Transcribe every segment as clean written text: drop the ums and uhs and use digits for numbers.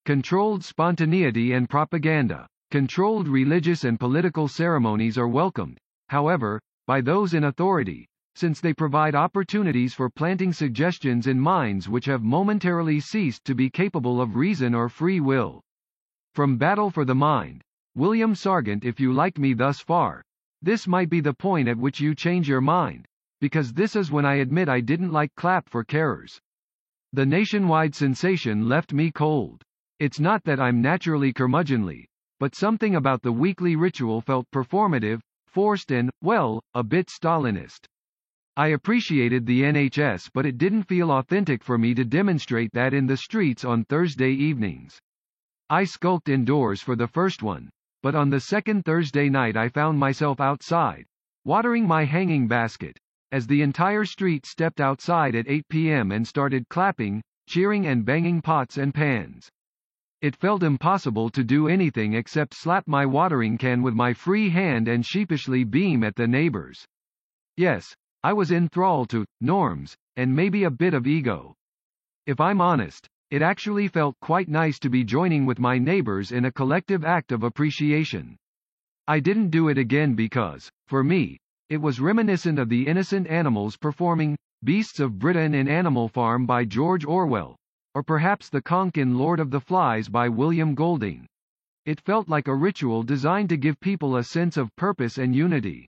Controlled spontaneity and propaganda. Controlled religious and political ceremonies are welcomed, however, by those in authority, since they provide opportunities for planting suggestions in minds which have momentarily ceased to be capable of reason or free will. From Battle for the Mind, William Sargant. If you like me thus far, this might be the point at which you change your mind, because this is when I admit I didn't like Clap for Carers. The nationwide sensation left me cold. It's not that I'm naturally curmudgeonly, but something about the weekly ritual felt performative, forced and, well, a bit Stalinist. I appreciated the NHS, but it didn't feel authentic for me to demonstrate that in the streets on Thursday evenings. I skulked indoors for the first one, but on the second Thursday night I found myself outside, watering my hanging basket, as the entire street stepped outside at 8 p.m. and started clapping, cheering and banging pots and pans. It felt impossible to do anything except slap my watering can with my free hand and sheepishly beam at the neighbors. Yes, I was enthralled to norms, and maybe a bit of ego. If I'm honest, it actually felt quite nice to be joining with my neighbors in a collective act of appreciation. I didn't do it again because, for me, it was reminiscent of the innocent animals performing Beasts of Britain in Animal Farm by George Orwell, or perhaps the conch in Lord of the Flies by William Golding. It felt like a ritual designed to give people a sense of purpose and unity.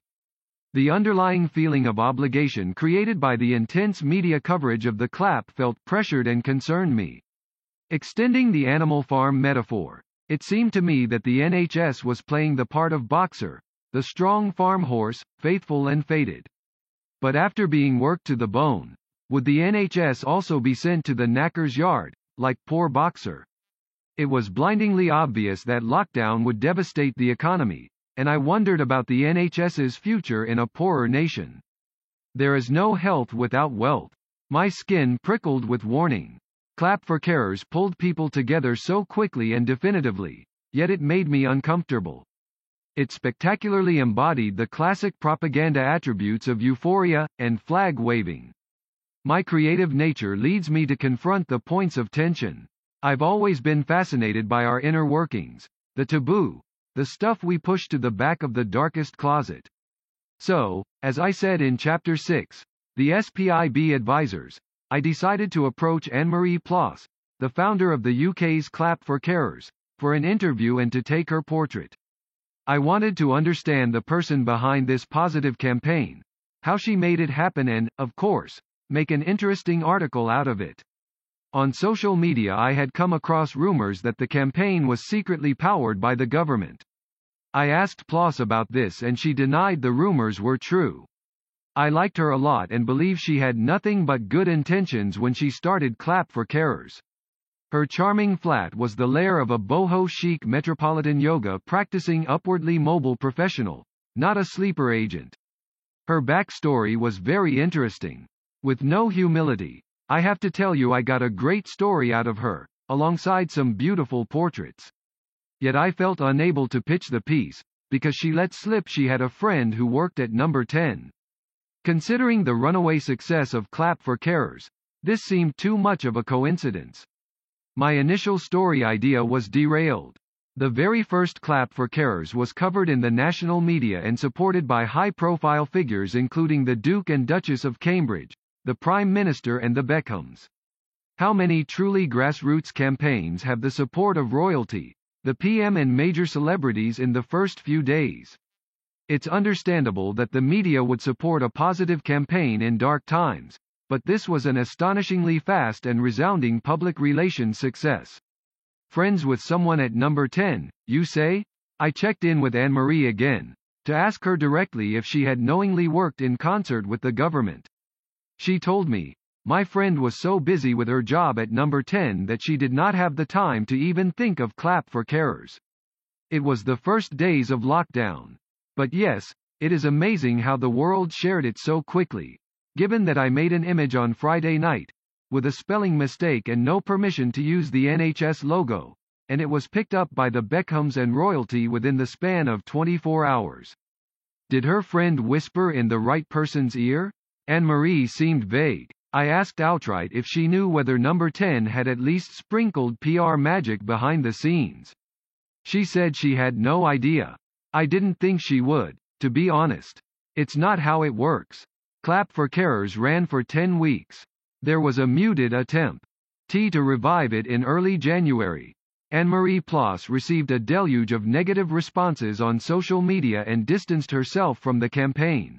The underlying feeling of obligation created by the intense media coverage of the clap felt pressured and concerned me. Extending the Animal Farm metaphor, it seemed to me that the NHS was playing the part of Boxer, the strong farm horse, faithful and fated. But after being worked to the bone, would the NHS also be sent to the knacker's yard, like poor Boxer? It was blindingly obvious that lockdown would devastate the economy, and I wondered about the NHS's future in a poorer nation. There is no health without wealth. My skin prickled with warning. Clap for Carers pulled people together so quickly and definitively, yet it made me uncomfortable. It spectacularly embodied the classic propaganda attributes of euphoria and flag-waving. My creative nature leads me to confront the points of tension. I've always been fascinated by our inner workings, the taboo, the stuff we push to the back of the darkest closet. So, as I said in Chapter 6, the SPIB Advisors, I decided to approach Anne-Marie Ploss, the founder of the UK's Clap for Carers, for an interview and to take her portrait. I wanted to understand the person behind this positive campaign, how she made it happen and, of course, make an interesting article out of it. On social media I had come across rumors that the campaign was secretly powered by the government. I asked Ploss about this and she denied the rumors were true. I liked her a lot and believe she had nothing but good intentions when she started Clap for Carers. Her charming flat was the lair of a boho chic metropolitan yoga practicing upwardly mobile professional, not a sleeper agent. Her backstory was very interesting. With no humility, I have to tell you I got a great story out of her, alongside some beautiful portraits. Yet I felt unable to pitch the piece, because she let slip she had a friend who worked at Number 10. Considering the runaway success of Clap for Carers, this seemed too much of a coincidence. My initial story idea was derailed. The very first Clap for Carers was covered in the national media and supported by high-profile figures including the Duke and Duchess of Cambridge, the Prime Minister and the Beckhams. How many truly grassroots campaigns have the support of royalty, the PM and major celebrities in the first few days? It's understandable that the media would support a positive campaign in dark times, but this was an astonishingly fast and resounding public relations success. Friends with someone at Number 10, you say? I checked in with Anne-Marie again, to ask her directly if she had knowingly worked in concert with the government. She told me, my friend was so busy with her job at Number 10 that she did not have the time to even think of Clap for Carers. It was the first days of lockdown. But yes, it is amazing how the world shared it so quickly, given that I made an image on Friday night, with a spelling mistake and no permission to use the NHS logo, and it was picked up by the Beckhams and royalty within the span of 24 hours. Did her friend whisper in the right person's ear? Anne-Marie seemed vague. I asked outright if she knew whether Number 10 had at least sprinkled PR magic behind the scenes. She said she had no idea. I didn't think she would, to be honest. It's not how it works. Clap for Carers ran for 10 weeks. There was a muted attempt to revive it in early January. Anne-Marie Ploss received a deluge of negative responses on social media and distanced herself from the campaign.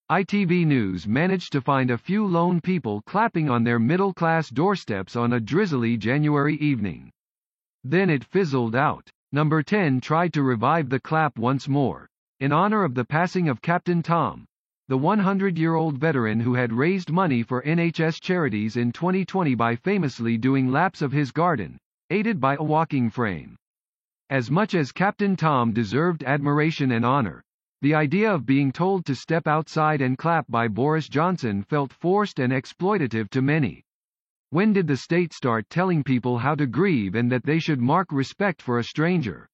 ITV News managed to find a few lone people clapping on their middle-class doorsteps on a drizzly January evening. Then it fizzled out. Number 10 tried to revive the clap once more, in honor of the passing of Captain Tom, the 100-year-old veteran who had raised money for NHS charities in 2020 by famously doing laps of his garden, aided by a walking frame. As much as Captain Tom deserved admiration and honor, the idea of being told to step outside and clap by Boris Johnson felt forced and exploitative to many. When did the state start telling people how to grieve and that they should mark respect for a stranger?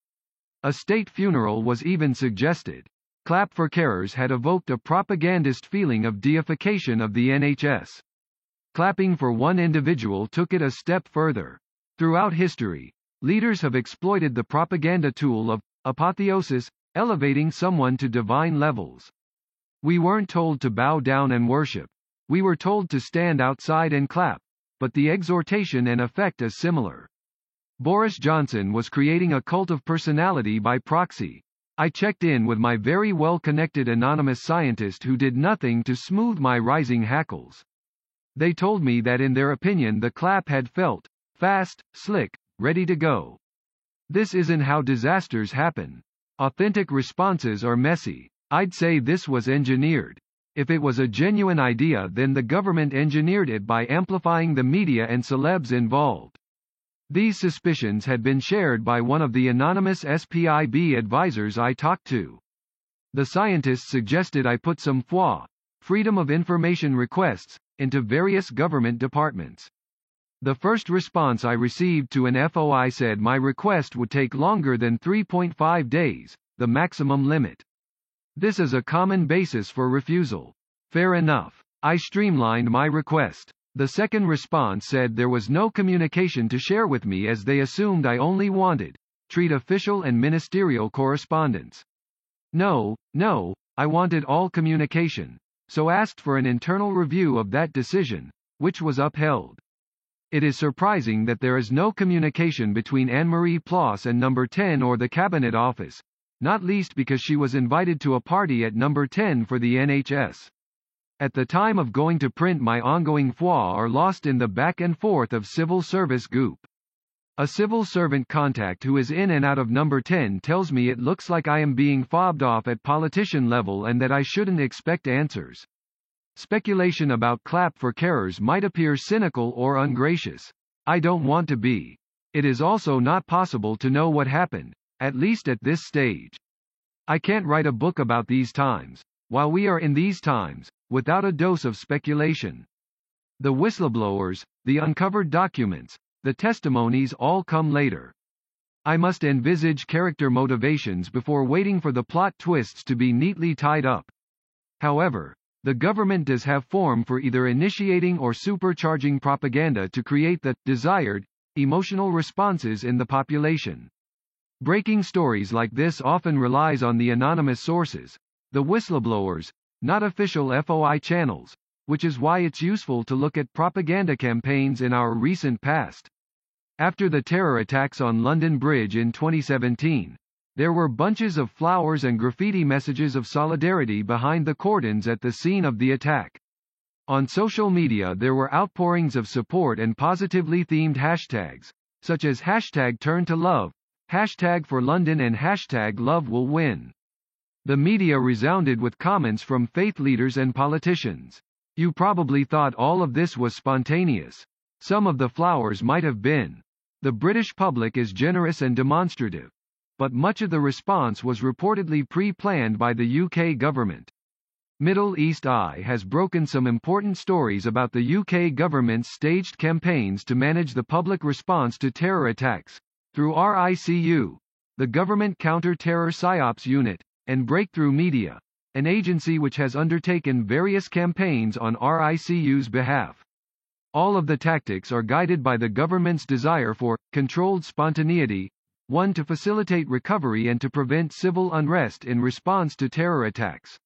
A state funeral was even suggested. Clap for Carers had evoked a propagandist feeling of deification of the NHS. Clapping for one individual took it a step further. Throughout history, leaders have exploited the propaganda tool of apotheosis, elevating someone to divine levels. We weren't told to bow down and worship. We were told to stand outside and clap, but the exhortation and effect is similar. Boris Johnson was creating a cult of personality by proxy. I checked in with my very well-connected anonymous scientist who did nothing to smooth my rising hackles. They told me that in their opinion the clap had felt fast, slick, ready to go. This isn't how disasters happen. Authentic responses are messy. I'd say this was engineered. If it was a genuine idea, then the government engineered it by amplifying the media and celebs involved. These suspicions had been shared by one of the anonymous SPIB advisors I talked to. The scientist suggested I put some FOIA, Freedom of Information requests, into various government departments. The first response I received to an FOI said my request would take longer than 3.5 days, the maximum limit. This is a common basis for refusal. Fair enough. I streamlined my request. The second response said there was no communication to share with me as they assumed I only wanted treat official and ministerial correspondence. No, I wanted all communication, so asked for an internal review of that decision, which was upheld. It is surprising that there is no communication between Anne-Marie Ploss and Number 10 or the Cabinet Office, not least because she was invited to a party at Number 10 for the NHS. At the time of going to print, my ongoing FOIA are lost in the back and forth of civil service goop. A civil servant contact who is in and out of Number 10 tells me it looks like I am being fobbed off at politician level and that I shouldn't expect answers. Speculation about Clap for Carers might appear cynical or ungracious. I don't want to be. It is also not possible to know what happened, at least at this stage. I can't write a book about these times, while we are in these times, without a dose of speculation. The whistleblowers, the uncovered documents, the testimonies all come later. I must envisage character motivations before waiting for the plot twists to be neatly tied up. However, the government does have form for either initiating or supercharging propaganda to create the desired emotional responses in the population. Breaking stories like this often relies on the anonymous sources, the whistleblowers, not official FOI channels, which is why it's useful to look at propaganda campaigns in our recent past. After the terror attacks on London Bridge in 2017, there were bunches of flowers and graffiti messages of solidarity behind the cordons at the scene of the attack. On social media there were outpourings of support and positively themed hashtags, such as #TurnToLove, #ForLondon and #LoveWillWin. The media resounded with comments from faith leaders and politicians. You probably thought all of this was spontaneous. Some of the flowers might have been. The British public is generous and demonstrative. But much of the response was reportedly pre-planned by the UK government. Middle East Eye has broken some important stories about the UK government's staged campaigns to manage the public response to terror attacks, through RICU, the Government Counter-Terror PSYOPs Unit, and Breakthrough Media, an agency which has undertaken various campaigns on RICU's behalf. All of the tactics are guided by the government's desire for controlled spontaneity, one to facilitate recovery and to prevent civil unrest in response to terror attacks.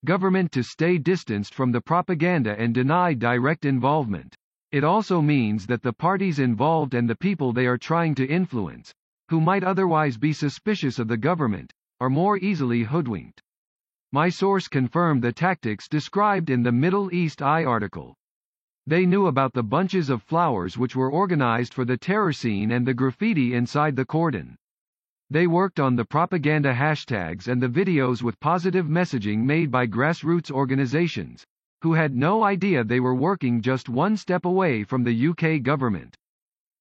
Government to stay distanced from the propaganda and deny direct involvement. It also means that the parties involved and the people they are trying to influence, who might otherwise be suspicious of the government, are more easily hoodwinked. My source confirmed the tactics described in the Middle East Eye article. They knew about the bunches of flowers which were organized for the terror scene and the graffiti inside the cordon. They worked on the propaganda hashtags and the videos with positive messaging made by grassroots organizations, who had no idea they were working just one step away from the UK government.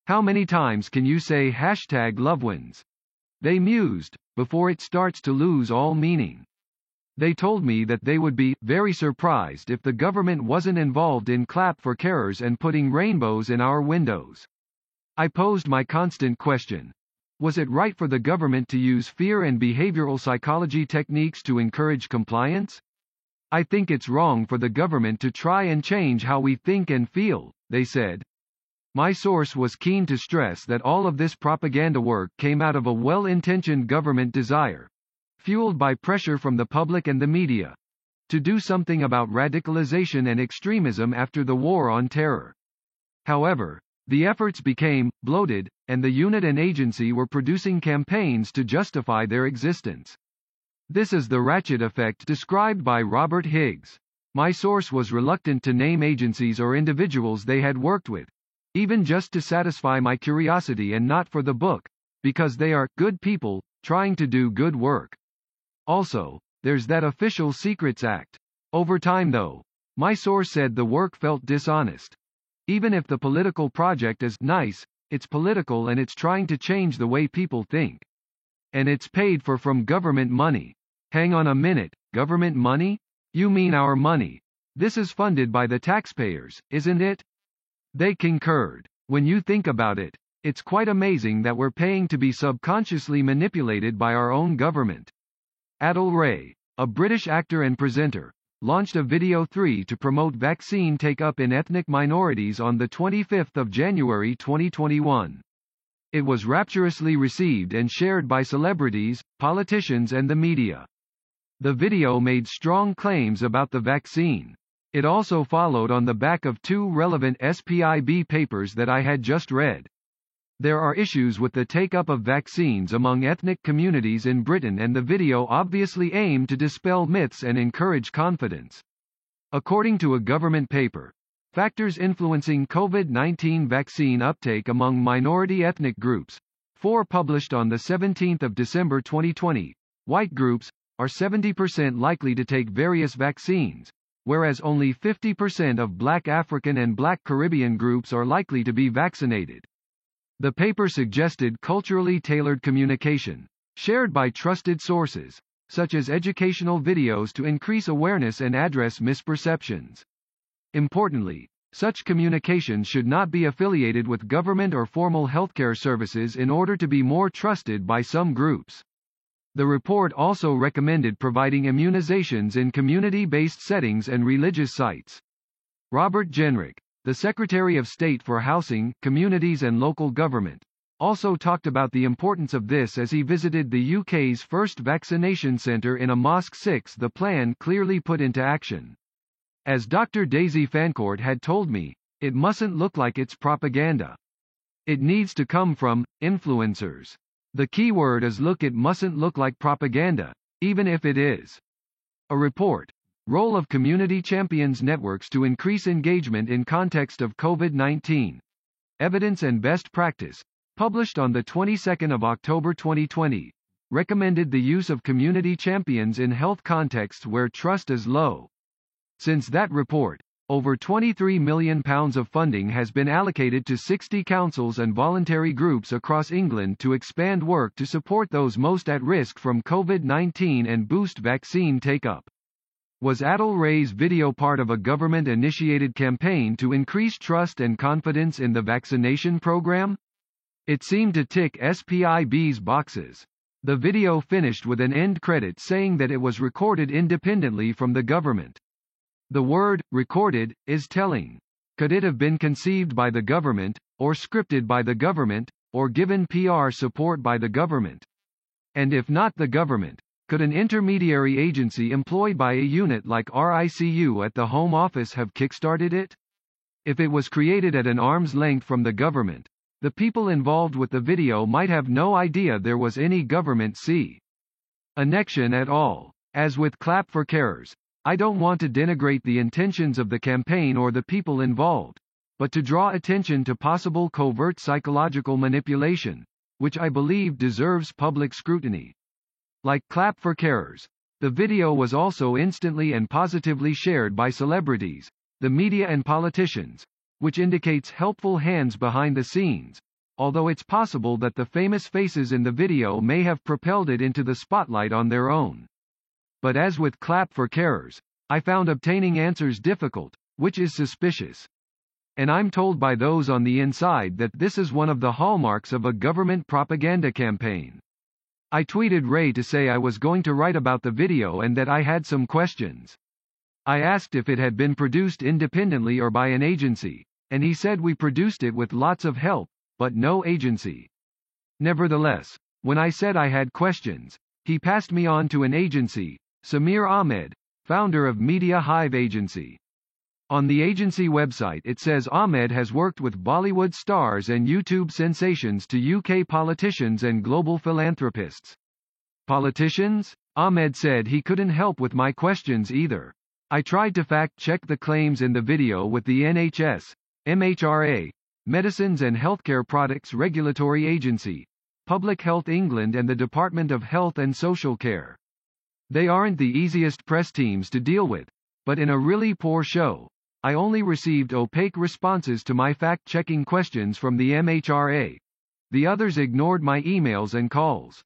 How many times can you say #LoveWins? They mused, before it starts to lose all meaning. They told me that they would be very surprised if the government wasn't involved in Clap for Carers and putting rainbows in our windows. I posed my constant question. Was it right for the government to use fear and behavioral psychology techniques to encourage compliance? I think it's wrong for the government to try and change how we think and feel, they said. My source was keen to stress that all of this propaganda work came out of a well-intentioned government desire, fueled by pressure from the public and the media, to do something about radicalization and extremism after the war on terror. However, the efforts became bloated, and the unit and agency were producing campaigns to justify their existence. This is the ratchet effect described by Robert Higgs. My source was reluctant to name agencies or individuals they had worked with, even just to satisfy my curiosity and not for the book, because they are good people trying to do good work. Also, there's that Official Secrets Act. Over time though, my source said the work felt dishonest. Even if the political project is nice, it's political and it's trying to change the way people think. And it's paid for from government money. Hang on a minute, government money? You mean our money? This is funded by the taxpayers, isn't it? They concurred. When you think about it, it's quite amazing that we're paying to be subconsciously manipulated by our own government. Adil Ray, a British actor and presenter, launched a Video 3 to promote vaccine take-up in ethnic minorities on the 25th of January 2021. It was rapturously received and shared by celebrities, politicians and the media. The video made strong claims about the vaccine. It also followed on the back of two relevant SPIB papers that I had just read. There are issues with the take-up of vaccines among ethnic communities in Britain, and the video obviously aimed to dispel myths and encourage confidence. According to a government paper, Factors Influencing COVID-19 Vaccine Uptake Among Minority Ethnic Groups, 4 published on 17 December 2020, white groups are 70% likely to take various vaccines, whereas only 50% of Black African and Black Caribbean groups are likely to be vaccinated. The paper suggested culturally tailored communication, shared by trusted sources, such as educational videos to increase awareness and address misperceptions. Importantly, such communications should not be affiliated with government or formal healthcare services in order to be more trusted by some groups. The report also recommended providing immunizations in community-based settings and religious sites. Robert Jenrick, the Secretary of State for Housing, Communities and Local Government, also talked about the importance of this as he visited the UK's first vaccination centre in a mosque. 6. The plan clearly put into action. As Dr. Daisy Fancourt had told me, it mustn't look like it's propaganda. It needs to come from influencers. The key word is look. It mustn't look like propaganda, even if it is. A report, Role of Community Champions Networks to Increase Engagement in Context of COVID-19. Evidence and Best Practice, published on the 22nd of October 2020, recommended the use of community champions in health contexts where trust is low. Since that report, over £23 million of funding has been allocated to 60 councils and voluntary groups across England to expand work to support those most at risk from COVID-19 and boost vaccine take-up. Was Adil Ray's video part of a government-initiated campaign to increase trust and confidence in the vaccination program? It seemed to tick SPIB's boxes. The video finished with an end credit saying that it was recorded independently from the government. The word, recorded, is telling. Could it have been conceived by the government, or scripted by the government, or given PR support by the government? And if not the government, could an intermediary agency employed by a unit like RICU at the Home Office have kickstarted it? If it was created at an arm's length from the government, the people involved with the video might have no idea there was any government connection at all. As with Clap for Carers, I don't want to denigrate the intentions of the campaign or the people involved, but to draw attention to possible covert psychological manipulation, which I believe deserves public scrutiny. Like Clap for Carers, the video was also instantly and positively shared by celebrities, the media and politicians, which indicates helpful hands behind the scenes, although it's possible that the famous faces in the video may have propelled it into the spotlight on their own. But as with Clap for Carers, I found obtaining answers difficult, which is suspicious. And I'm told by those on the inside that this is one of the hallmarks of a government propaganda campaign. I tweeted Ray to say I was going to write about the video and that I had some questions. I asked if it had been produced independently or by an agency, and he said we produced it with lots of help, but no agency. Nevertheless, when I said I had questions, he passed me on to an agency, Samir Ahmed, founder of Media Hive Agency. On the agency website it says Ahmed has worked with Bollywood stars and YouTube sensations to UK politicians and global philanthropists. Politicians? Ahmed said he couldn't help with my questions either. I tried to fact-check the claims in the video with the NHS, MHRA, Medicines and Healthcare Products Regulatory Agency, Public Health England and the Department of Health and Social Care. They aren't the easiest press teams to deal with, but in a really poor show, I only received opaque responses to my fact-checking questions from the MHRA. The others ignored my emails and calls.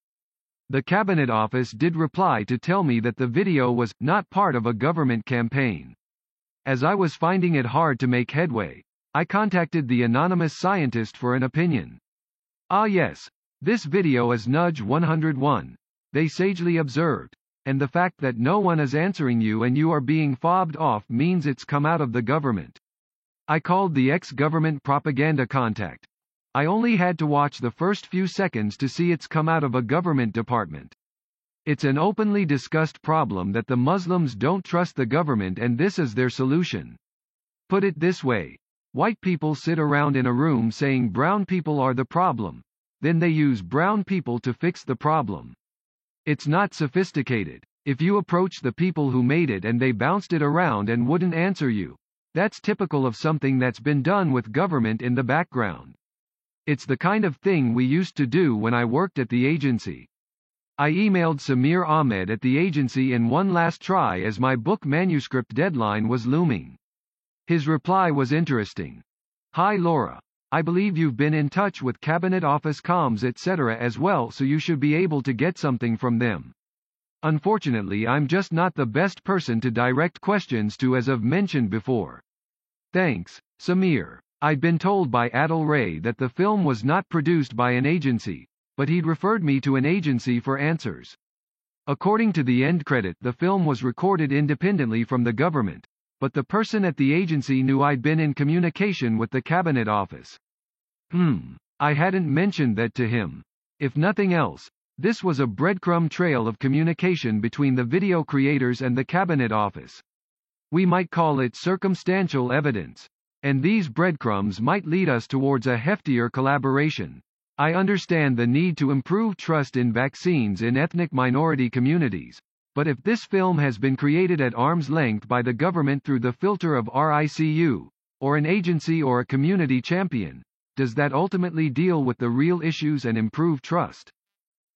The Cabinet Office did reply to tell me that the video was not part of a government campaign. As I was finding it hard to make headway, I contacted the anonymous scientist for an opinion. Ah yes, this video is Nudge 101, they sagely observed, and the fact that no one is answering you and you are being fobbed off means it's come out of the government. I called the ex-government propaganda contact. I only had to watch the first few seconds to see it's come out of a government department. It's an openly discussed problem that the Muslims don't trust the government and this is their solution. Put it this way. White people sit around in a room saying brown people are the problem. Then they use brown people to fix the problem. It's not sophisticated. If you approach the people who made it and they bounced it around and wouldn't answer you, that's typical of something that's been done with government in the background. It's the kind of thing we used to do when I worked at the agency. I emailed Samir Ahmed at the agency in one last try as my book manuscript deadline was looming. His reply was interesting. Hi Laura. I believe you've been in touch with Cabinet Office comms etc. as well, so you should be able to get something from them. Unfortunately, I'm just not the best person to direct questions to as I've mentioned before. Thanks, Samir. I'd been told by Adil Ray that the film was not produced by an agency, but he'd referred me to an agency for answers. According to the end credit, the film was recorded independently from the government, but the person at the agency knew I'd been in communication with the Cabinet Office. I hadn't mentioned that to him. If nothing else, this was a breadcrumb trail of communication between the video creators and the Cabinet Office. We might call it circumstantial evidence. And these breadcrumbs might lead us towards a heftier collaboration. I understand the need to improve trust in vaccines in ethnic minority communities, but if this film has been created at arm's length by the government through the filter of RICU, or an agency or a community champion, does that ultimately deal with the real issues and improve trust?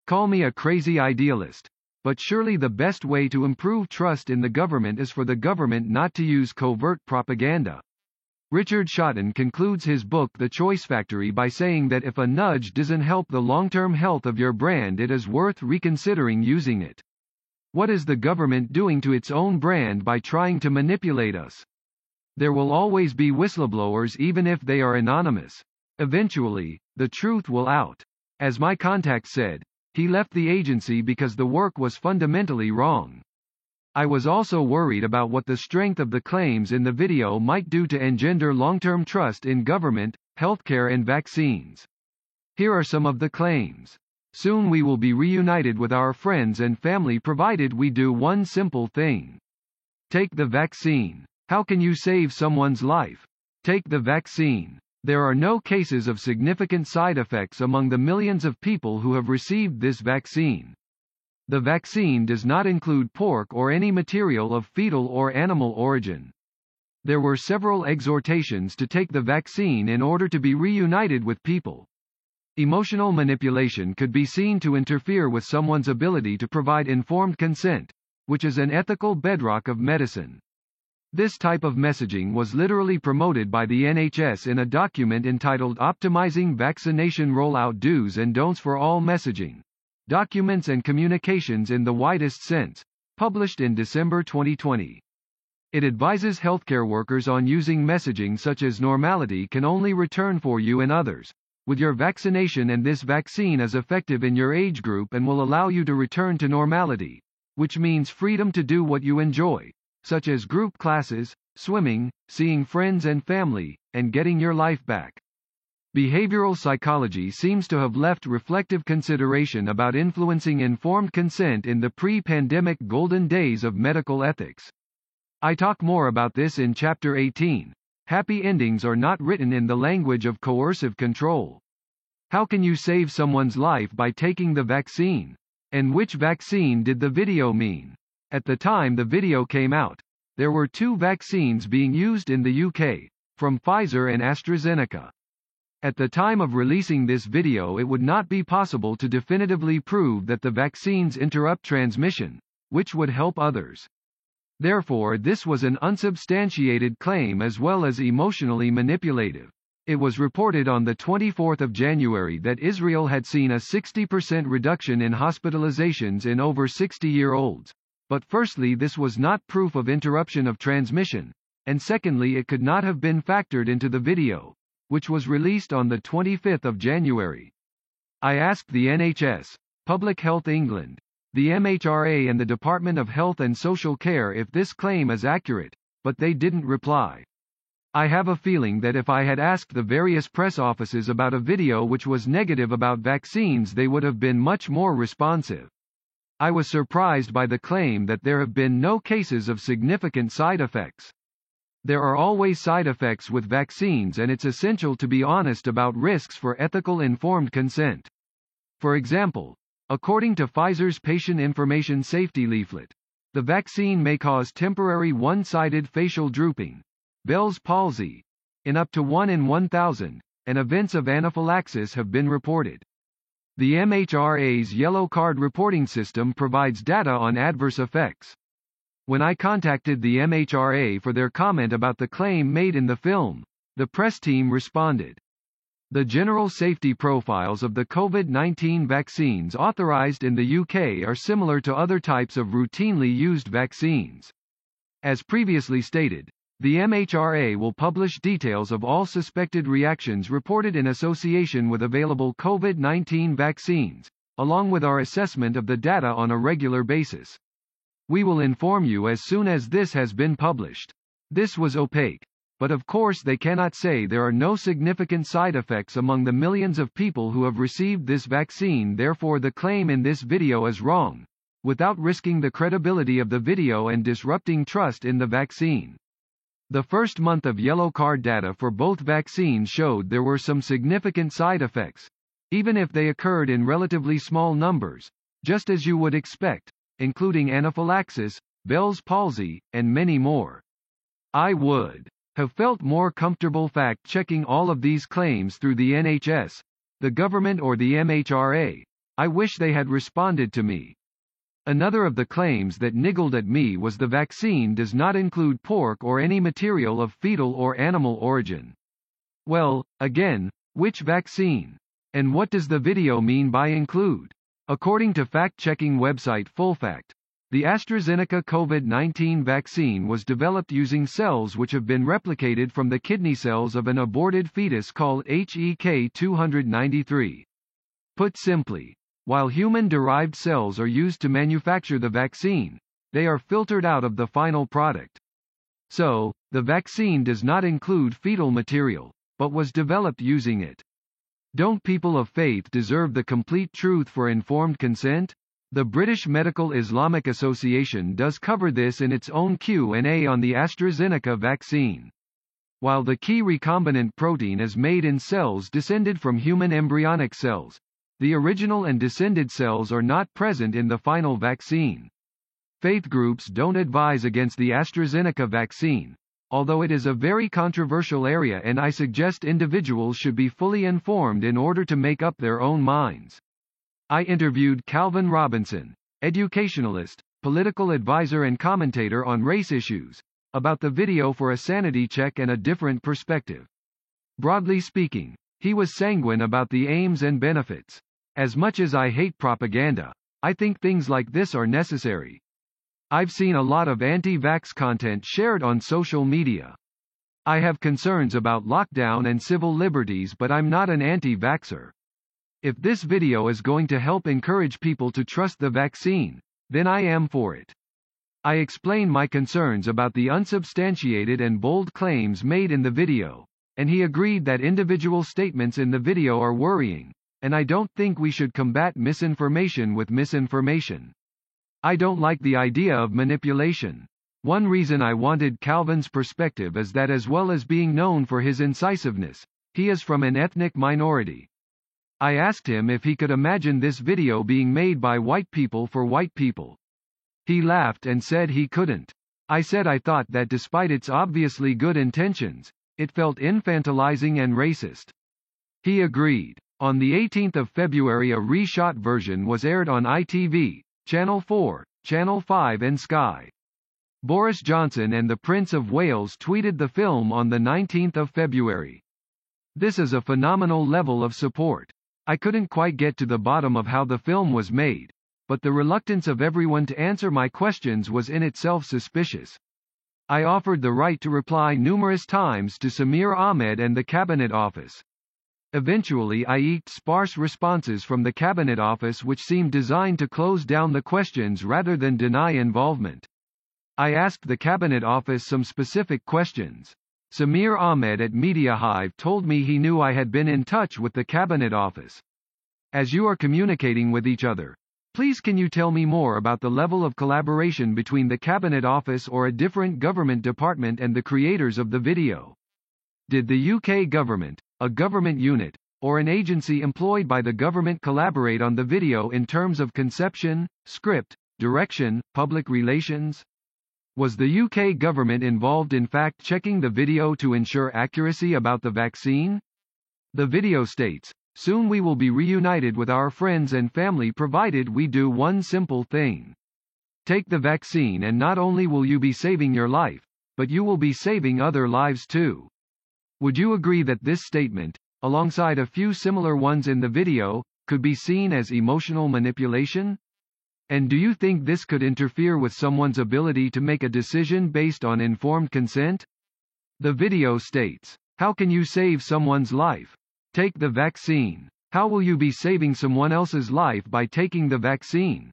Call me a crazy idealist, but surely the best way to improve trust in the government is for the government not to use covert propaganda. Richard Shotton concludes his book The Choice Factory by saying that if a nudge doesn't help the long-term health of your brand, it is worth reconsidering using it. What is the government doing to its own brand by trying to manipulate us? There will always be whistleblowers even if they are anonymous. Eventually, the truth will out. As my contact said, he left the agency because the work was fundamentally wrong. I was also worried about what the strength of the claims in the video might do to engender long-term trust in government, healthcare and vaccines. Here are some of the claims. Soon we will be reunited with our friends and family provided we do one simple thing. Take the vaccine. How can you save someone's life? Take the vaccine. There are no cases of significant side effects among the millions of people who have received this vaccine. The vaccine does not include pork or any material of fetal or animal origin. There were several exhortations to take the vaccine in order to be reunited with people. Emotional manipulation could be seen to interfere with someone's ability to provide informed consent, which is an ethical bedrock of medicine. This type of messaging was literally promoted by the NHS in a document entitled Optimizing Vaccination Rollout Do's and Don'ts for All Messaging, Documents and Communications in the Widest Sense, published in December 2020. It advises healthcare workers on using messaging such as normality can only return for you and others, with your vaccination, and this vaccine is effective in your age group and will allow you to return to normality, which means freedom to do what you enjoy, such as group classes, swimming, seeing friends and family, and getting your life back. Behavioral psychology seems to have left reflective consideration about influencing informed consent in the pre-pandemic golden days of medical ethics. I talk more about this in Chapter 18. Happy endings are not written in the language of coercive control. How can you save someone's life by taking the vaccine? And which vaccine did the video mean? At the time the video came out, there were two vaccines being used in the UK, from Pfizer and AstraZeneca. At the time of releasing this video, it would not be possible to definitively prove that the vaccines interrupt transmission, which would help others. Therefore, this was an unsubstantiated claim as well as emotionally manipulative. It was reported on the 24th of January that Israel had seen a 60% reduction in hospitalizations in over 60-year-olds. But firstly, this was not proof of interruption of transmission, and secondly, it could not have been factored into the video, which was released on the 25th of January. I asked the NHS, Public Health England, the MHRA and the Department of Health and Social Care if this claim is accurate, but they didn't reply. I have a feeling that if I had asked the various press offices about a video which was negative about vaccines, they would have been much more responsive. I was surprised by the claim that there have been no cases of significant side effects. There are always side effects with vaccines, and it's essential to be honest about risks for ethical informed consent. For example, according to Pfizer's Patient Information Safety Leaflet, the vaccine may cause temporary one-sided facial drooping, Bell's palsy, in up to 1 in 1,000, and events of anaphylaxis have been reported. The MHRA's Yellow Card reporting system provides data on adverse effects. When I contacted the MHRA for their comment about the claim made in the film, the press team responded. The general safety profiles of the COVID-19 vaccines authorized in the UK are similar to other types of routinely used vaccines. As previously stated, the MHRA will publish details of all suspected reactions reported in association with available COVID-19 vaccines, along with our assessment of the data on a regular basis. We will inform you as soon as this has been published. This was opaque, but of course they cannot say there are no significant side effects among the millions of people who have received this vaccine, therefore the claim in this video is wrong, without risking the credibility of the video and disrupting trust in the vaccine. The first month of Yellow Card data for both vaccines showed there were some significant side effects, even if they occurred in relatively small numbers, just as you would expect, including anaphylaxis, Bell's palsy, and many more. I would have felt more comfortable fact-checking all of these claims through the NHS, the government or the MHRA. I wish they had responded to me. Another of the claims that niggled at me was the vaccine does not include pork or any material of fetal or animal origin. Well, again, which vaccine? And what does the video mean by include? According to fact-checking website FullFact, the AstraZeneca COVID-19 vaccine was developed using cells which have been replicated from the kidney cells of an aborted fetus called HEK293. Put simply, while human-derived cells are used to manufacture the vaccine, they are filtered out of the final product. So, the vaccine does not include fetal material, but was developed using it. Don't people of faith deserve the complete truth for informed consent? The British Medical Islamic Association does cover this in its own Q&A on the AstraZeneca vaccine. While the key recombinant protein is made in cells descended from human embryonic cells, the original and descended cells are not present in the final vaccine. Faith groups don't advise against the AstraZeneca vaccine, although it is a very controversial area, and I suggest individuals should be fully informed in order to make up their own minds. I interviewed Calvin Robinson, educationalist, political advisor and commentator on race issues, about the video for a sanity check and a different perspective. Broadly speaking, he was sanguine about the aims and benefits. As much as I hate propaganda, I think things like this are necessary. I've seen a lot of anti-vax content shared on social media. I have concerns about lockdown and civil liberties, but I'm not an anti-vaxxer. If this video is going to help encourage people to trust the vaccine, then I am for it. I explain my concerns about the unsubstantiated and bold claims made in the video, and he agreed that individual statements in the video are worrying, and I don't think we should combat misinformation with misinformation. I don't like the idea of manipulation. One reason I wanted Calvin's perspective is that, as well as being known for his incisiveness, he is from an ethnic minority. I asked him if he could imagine this video being made by white people for white people. He laughed and said he couldn't. I said I thought that despite its obviously good intentions, it felt infantilizing and racist. He agreed. On the 18th of February, a reshot version was aired on ITV, Channel 4, Channel 5 and Sky. Boris Johnson and the Prince of Wales tweeted the film on the 19th of February. This is a phenomenal level of support. I couldn't quite get to the bottom of how the film was made, but the reluctance of everyone to answer my questions was in itself suspicious. I offered the right to reply numerous times to Samir Ahmed and the Cabinet Office. Eventually I eked sparse responses from the Cabinet Office which seemed designed to close down the questions rather than deny involvement. I asked the Cabinet Office some specific questions. Samir Ahmed at MediaHive told me he knew I had been in touch with the Cabinet Office. As you are communicating with each other, please can you tell me more about the level of collaboration between the Cabinet Office or a different government department and the creators of the video? Did the UK government, a government unit, or an agency employed by the government collaborate on the video in terms of conception, script, direction, public relations? Was the UK government involved in fact-checking the video to ensure accuracy about the vaccine? The video states, "Soon we will be reunited with our friends and family provided we do one simple thing. Take the vaccine, and not only will you be saving your life, but you will be saving other lives too." Would you agree that this statement, alongside a few similar ones in the video, could be seen as emotional manipulation? And do you think this could interfere with someone's ability to make a decision based on informed consent? The video states, "How can you save someone's life? Take the vaccine. How will you be saving someone else's life by taking the vaccine?"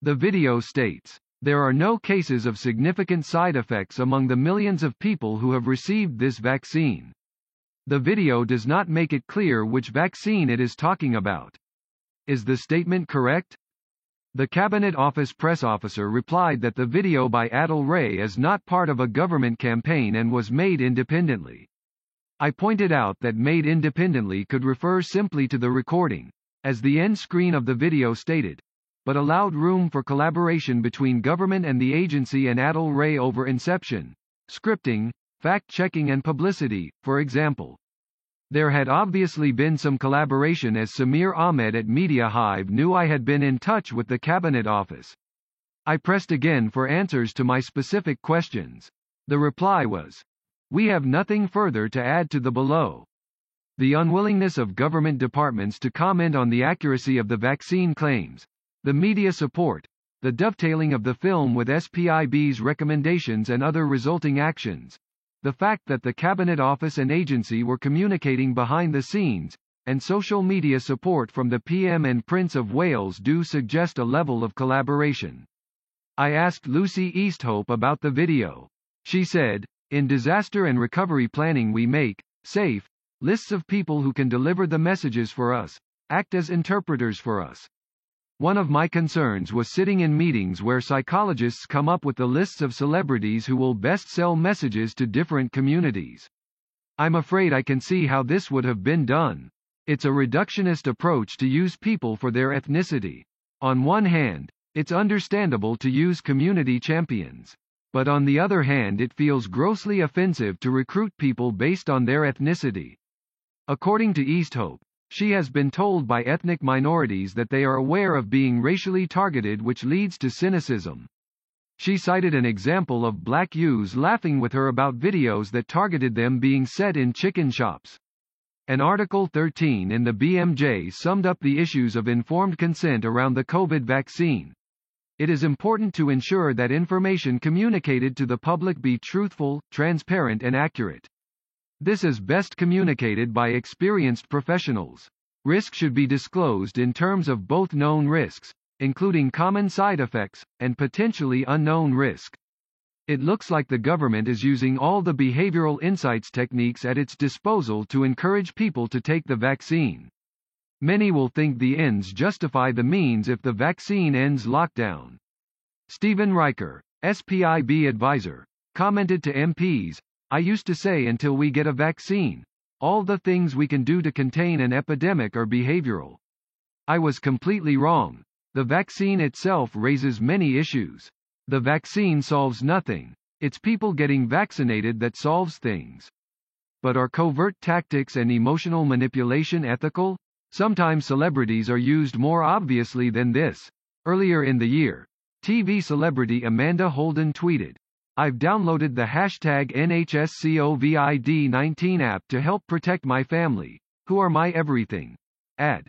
The video states, "There are no cases of significant side effects among the millions of people who have received this vaccine." The video does not make it clear which vaccine it is talking about. Is the statement correct? The Cabinet Office press officer replied that the video by Adil Ray is not part of a government campaign and was made independently. I pointed out that made independently could refer simply to the recording, as the end screen of the video stated, but allowed room for collaboration between government and the agency and Adil Ray over inception, scripting, fact-checking and publicity, for example. There had obviously been some collaboration, as Samir Ahmed at MediaHive knew I had been in touch with the Cabinet Office. I pressed again for answers to my specific questions. The reply was, "We have nothing further to add to the below." The unwillingness of government departments to comment on the accuracy of the vaccine claims, the media support, the dovetailing of the film with SPIB's recommendations and other resulting actions, the fact that the Cabinet Office and agency were communicating behind the scenes, and social media support from the PM and Prince of Wales do suggest a level of collaboration. I asked Lucy Easthope about the video. She said, "In disaster and recovery planning we make, safe, lists of people who can deliver the messages for us, act as interpreters for us. One of my concerns was sitting in meetings where psychologists come up with the lists of celebrities who will best sell messages to different communities. I'm afraid I can see how this would have been done. It's a reductionist approach to use people for their ethnicity. On one hand, it's understandable to use community champions. But on the other hand, it feels grossly offensive to recruit people based on their ethnicity." According to Easthope, she has been told by ethnic minorities that they are aware of being racially targeted, which leads to cynicism. She cited an example of black youths laughing with her about videos that targeted them being set in chicken shops. An Article 13 in the BMJ summed up the issues of informed consent around the COVID vaccine. It is important to ensure that information communicated to the public be truthful, transparent and accurate. This is best communicated by experienced professionals. Risk should be disclosed in terms of both known risks, including common side effects, and potentially unknown risk. It looks like the government is using all the behavioral insights techniques at its disposal to encourage people to take the vaccine. Many will think the ends justify the means if the vaccine ends lockdown. Stephen Riker, SPIB advisor, commented to MPs, "I used to say until we get a vaccine, all the things we can do to contain an epidemic are behavioral. I was completely wrong. The vaccine itself raises many issues. The vaccine solves nothing. It's people getting vaccinated that solves things." But are covert tactics and emotional manipulation ethical? Sometimes celebrities are used more obviously than this. Earlier in the year, TV celebrity Amanda Holden tweeted, "I've downloaded the hashtag NHSCOVID-19 app to help protect my family, who are my everything. Ad.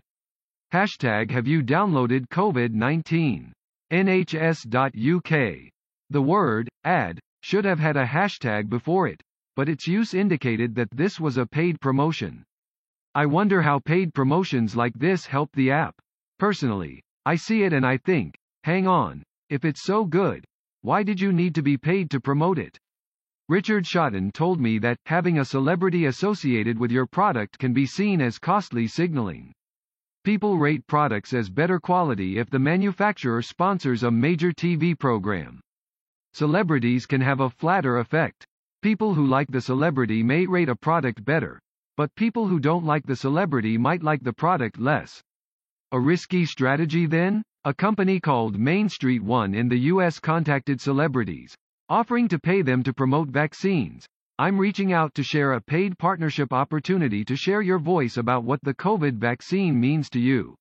Hashtag have you downloaded COVID-19? NHS.UK. The word, ad, should have had a hashtag before it, but its use indicated that this was a paid promotion. I wonder how paid promotions like this help the app. Personally, I see it and I think, hang on, if it's so good, why did you need to be paid to promote it?" Richard Shotton told me that having a celebrity associated with your product can be seen as costly signaling. People rate products as better quality if the manufacturer sponsors a major TV program. Celebrities can have a flatter effect. People who like the celebrity may rate a product better, but people who don't like the celebrity might like the product less. A risky strategy then? A company called Main Street One in the US contacted celebrities, offering to pay them to promote vaccines. "I'm reaching out to share a paid partnership opportunity to share your voice about what the COVID vaccine means to you.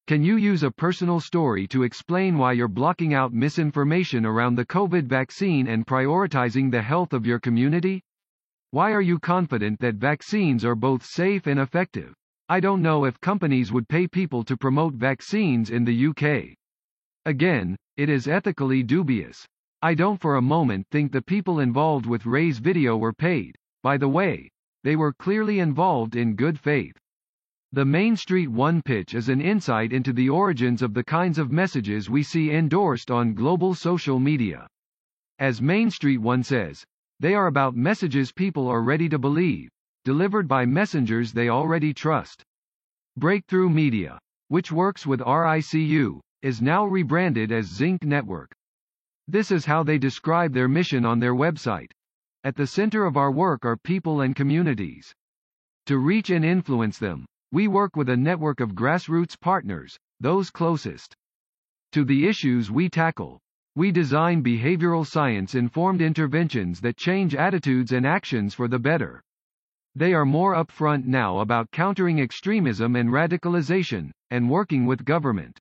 Can you use a personal story to explain why you're blocking out misinformation around the COVID vaccine and prioritizing the health of your community? Why are you confident that vaccines are both safe and effective? I don't know if companies would pay people to promote vaccines in the UK. Again, it is ethically dubious. I don't for a moment think the people involved with Ray's video were paid. By the way, they were clearly involved in good faith." The Main Street One pitch is an insight into the origins of the kinds of messages we see endorsed on global social media. As Main Street One says, they are about messages people are ready to believe, delivered by messengers they already trust. Breakthrough Media, which works with RICU, is now rebranded as Zinc Network. This is how they describe their mission on their website. "At the center of our work are people and communities. To reach and influence them, we work with a network of grassroots partners, those closest to the issues we tackle. We design behavioral science-informed interventions that change attitudes and actions for the better. They are more upfront now about countering extremism and radicalization, and working with government.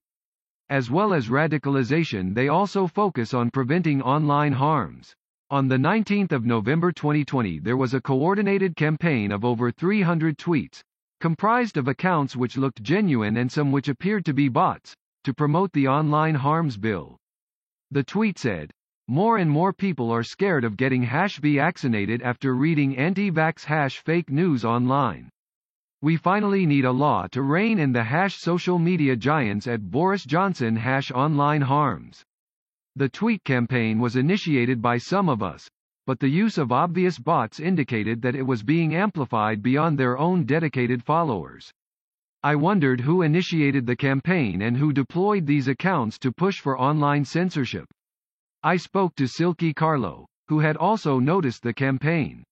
As well as radicalization, they also focus on preventing online harms." On the 19th of November 2020 there was a coordinated campaign of over 300 tweets, comprised of accounts which looked genuine and some which appeared to be bots, to promote the online harms bill. The tweet said, "More and more people are scared of getting #vaccinated after reading anti-vax #fake news online. We finally need a law to rein in the #social media giants at Boris Johnson #online harms." The tweet campaign was initiated by some of us, but the use of obvious bots indicated that it was being amplified beyond their own dedicated followers. I wondered who initiated the campaign and who deployed these accounts to push for online censorship. I spoke to Silky Carlo, who had also noticed the campaign.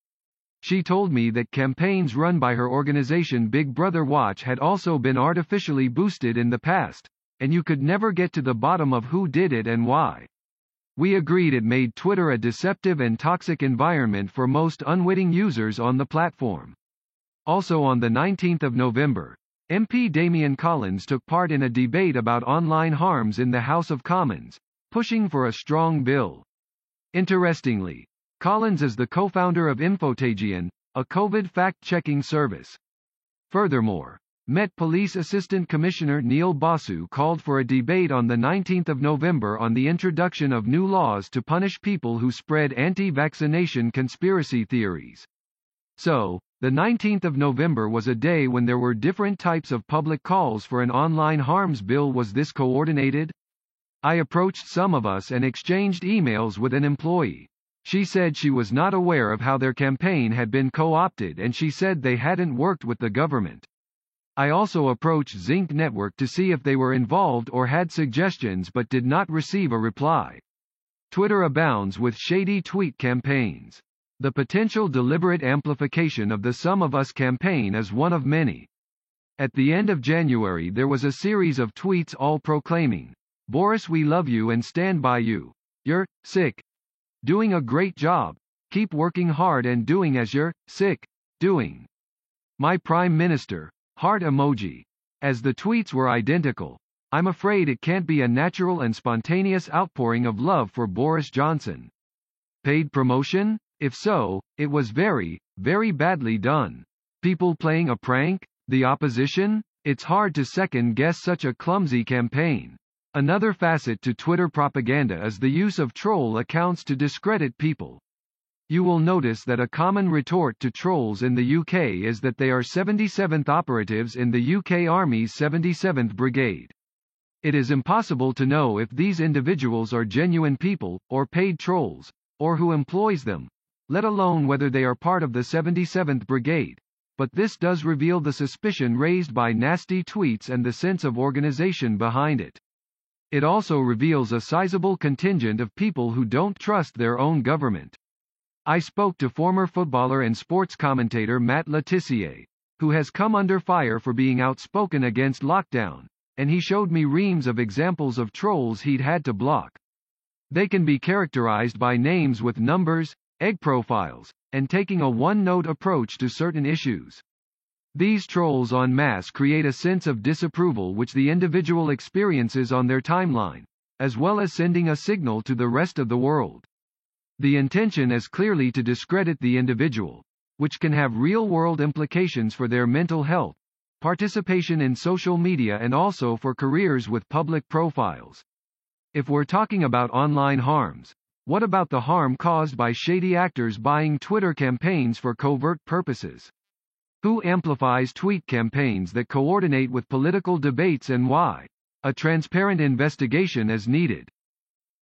She told me that campaigns run by her organization Big Brother Watch had also been artificially boosted in the past, and you could never get to the bottom of who did it and why. We agreed it made Twitter a deceptive and toxic environment for most unwitting users on the platform. Also on the 19th of November, MP Damian Collins took part in a debate about online harms in the House of Commons, pushing for a strong bill. Interestingly, Collins is the co-founder of Infotagion, a COVID fact-checking service. Furthermore, Met Police Assistant Commissioner Neil Basu called for a debate on the 19th of November on the introduction of new laws to punish people who spread anti-vaccination conspiracy theories. So, the 19th of November was a day when there were different types of public calls for an online harms bill. Was this coordinated? I approached some of us and exchanged emails with an employee. She said she was not aware of how their campaign had been co-opted, and she said they hadn't worked with the government. I also approached Zinc Network to see if they were involved or had suggestions but did not receive a reply. Twitter abounds with shady tweet campaigns. The potential deliberate amplification of the Some of Us campaign is one of many. At the end of January there was a series of tweets all proclaiming, "Boris, we love you and stand by you. You're sick. Doing a great job. Keep working hard and doing as you're sick doing. My Prime Minister." Heart emoji. As the tweets were identical, I'm afraid it can't be a natural and spontaneous outpouring of love for Boris Johnson. Paid promotion? If so, it was very, very badly done. People playing a prank? The opposition? It's hard to second-guess such a clumsy campaign. Another facet to Twitter propaganda is the use of troll accounts to discredit people. You will notice that a common retort to trolls in the UK is that they are 77th operatives in the UK Army's 77th Brigade. It is impossible to know if these individuals are genuine people, or paid trolls, or who employs them, let alone whether they are part of the 77th Brigade, but this does reveal the suspicion raised by nasty tweets and the sense of organization behind it. It also reveals a sizable contingent of people who don't trust their own government. I spoke to former footballer and sports commentator Matt Le Tissier, who has come under fire for being outspoken against lockdown, and he showed me reams of examples of trolls he'd had to block. They can be characterized by names with numbers, egg profiles, and taking a one-note approach to certain issues. These trolls en masse create a sense of disapproval which the individual experiences on their timeline, as well as sending a signal to the rest of the world. The intention is clearly to discredit the individual, which can have real-world implications for their mental health, participation in social media, and also for careers with public profiles. If we're talking about online harms, what about the harm caused by shady actors buying Twitter campaigns for covert purposes? Who amplifies tweet campaigns that coordinate with political debates and why? A transparent investigation is needed.